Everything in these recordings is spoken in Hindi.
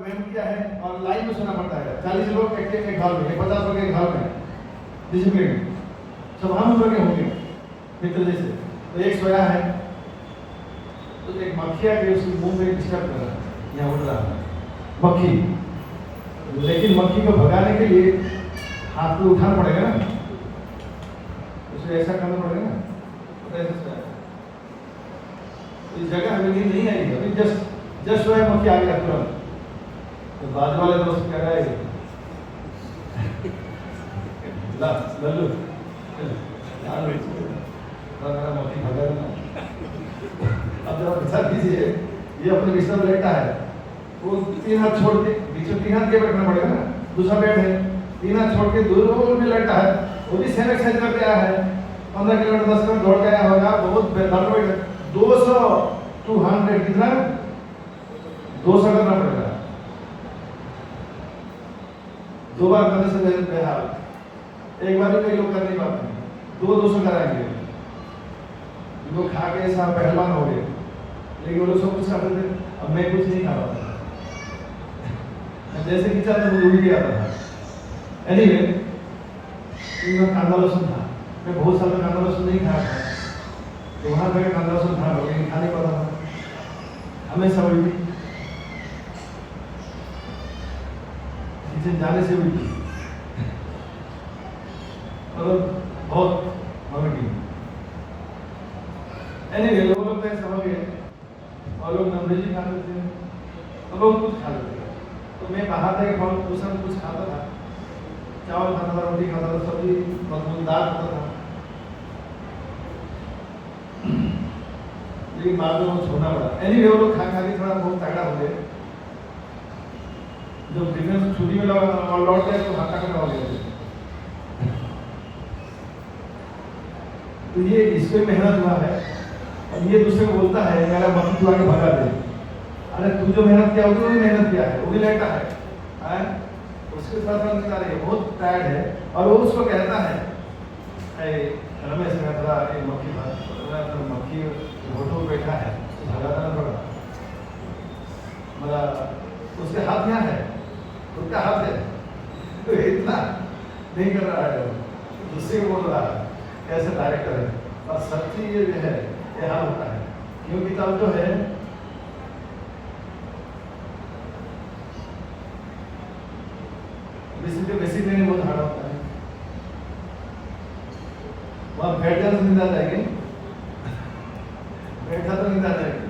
वेम किया है और लाइन में सोना पड़ता है। 40 लोग एक हॉल में, 50 लोग एक हॉल में, डिसिप्लिन सब हम लोग होंगे मित्र जैसे। तो एक सोया है तो एक मक्खी आके उसके मुंह में डिस्टर्ब कर रहा है, यहाँ उड़ रहा है मक्खी। लेकिन मक्खी को भगाने के लिए हाथ में उठाना पड़ेगा ना, उसे ऐसा करना पड़ेगा ना, तो ऐसा सोया। इस जगह हमें नींद नहीं आएगी, अभी जस्ट सोया मक्खी आ गया तुरंत। तो बाजू वाले दोस्त कह रहा है लल्लू मेरा मक्खी भगा देना। अब जरा विचार कीजिए, ये अपने बिस्तर में लेटा है, वो 3 हाथ छोड़ के, बीच में 3 हाथ के बैठना पड़ेगा ना, दूसरा बेड है, 3 हाथ छोड़ के दूर में लेटा है, वो भी सेम एक्सरसाइज करके आया है, 15 किलोमीटर 10 किलोमीटर दौड़ के आया होगा, बहुत बेहतर है। 200 कितना 200 करना पड़ेगा, 2 बार करने से बेहाल, एक बार भी कई लोग कर नहीं पाते, 200 कराएंगे। लोग खा के ऐसा पहलवान हो गए, लेकिन वो लोग सब कुछ खाते थे, अब मैं कुछ नहीं खा रहा था, जैसे कि चाहते मुझे उल्टी आता था। एनीवे, कांदा लहसुन था, मैं बहुत साल कांदा लहसुन नहीं खाया था, तो वहाँ पे कांदा लहसुन था लेकिन खा नहीं पाता था, हमेशा उल्टी, किचन जाने से उल्टी, मतलब बहुत वॉमिटिंग। एनीवे, लोग तो ऐसा हो गए और लोग नॉनवेज खा लेते हैं और लोग कुछ खा लेते हैं। तो मैं बाहर तक कुछ न कुछ खाता था, चावल खाता था, रोटी खाता था, सब्जी दाल खाता था, लेकिन बाद में वो छोड़ना पड़ा। एनीवे, वो लोग खा के थोड़ा बहुत तगड़ा हो गए। जब डिफेंस छुट्टी में लौट गए तो हाथ तक हो गए। तो ये इसमें मेहनत हुआ है, और ये दूसरे को बोलता है मेरा मक्खी तू आके भगा दे। अरे तू जो मेहनत किया वो भी मेहनत किया है, वो भी लेटा है, उसके साथ निकाल रही है, बहुत टायर्ड है, और वो उसको कहता है रमेश मेरा एक मक्खी घोटों में बैठा है, भगाता ना थोड़ा, मतलब उसके हाथ यहाँ है, उसका हाथ है, तो इतना नहीं कर रहा है, दूसरे को बोल रहा है कैसे डायरेक्टर है। और सच्ची ये जो है ये हाल होता है, क्योंकि तब जो है बेसिक लेने बहुत हार्ड होता है। वहाँ बैठ जाने से नींद आ जाएगी, बैठा तो नींद आ जाएगी।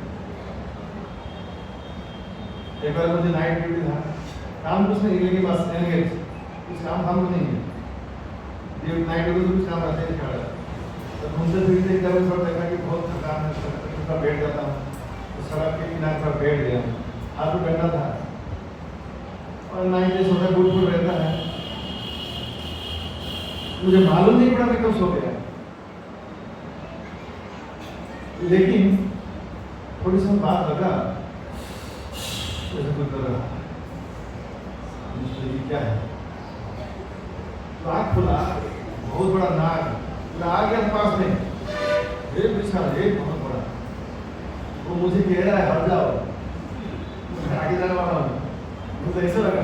एक बार मुझे नाइट ड्यूटी था, काम कुछ नहीं, लेकिन बस एनगेज कुछ काम हम नहीं है, नाइट ड्यूटी कुछ काम रहते हैं खड़ा, तो मुझसे फिर देखा कि बहुत थकान है, बैठ जाता हूँ, तो सड़क के किनारे पर बैठ गया, हाथ में बैठा था, और नाइट में सोचा गुट रहता है, मुझे मालूम नहीं पड़ा मैं कब सो गया, लेकिन थोड़ी सी बात लगा जैसे कुछ कर रहा क्या है, तो आँख खुला, बहुत बड़ा नाग आ गया पास में, एक विशाल, एक बहुत बड़ा, वो मुझे कह रहा है हट जाओ, मैं आगे जाने वाला हूँ। मुझे ऐसा लगा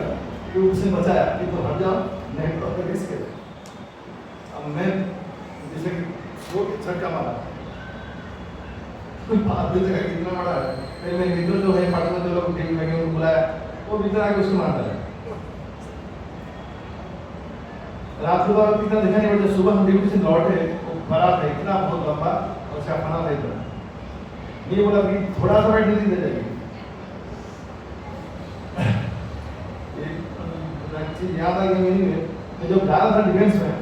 कि उसने बचाया कि तो हट जाओ, नहीं तो अपने रिस्क है। अब मैं जैसे वो झटका मारा, बात भी जगह कितना बड़ा है, फिर मैं मित्र जो है पार्टनर जो लोग टीम में उनको बुलाया, वो भीतर आके उसको मारता है। रात को तो इतना देखा नहीं, बट सुबह हम ड्यूटी से लौटे, वो बारात है इतना बहुत लंबा और छापाना था इतना, ये बोला कि थोड़ा सा बैठने दे जाएगी। एक चीज याद आ गई मेरी में, जब डाला था डिफेंस में,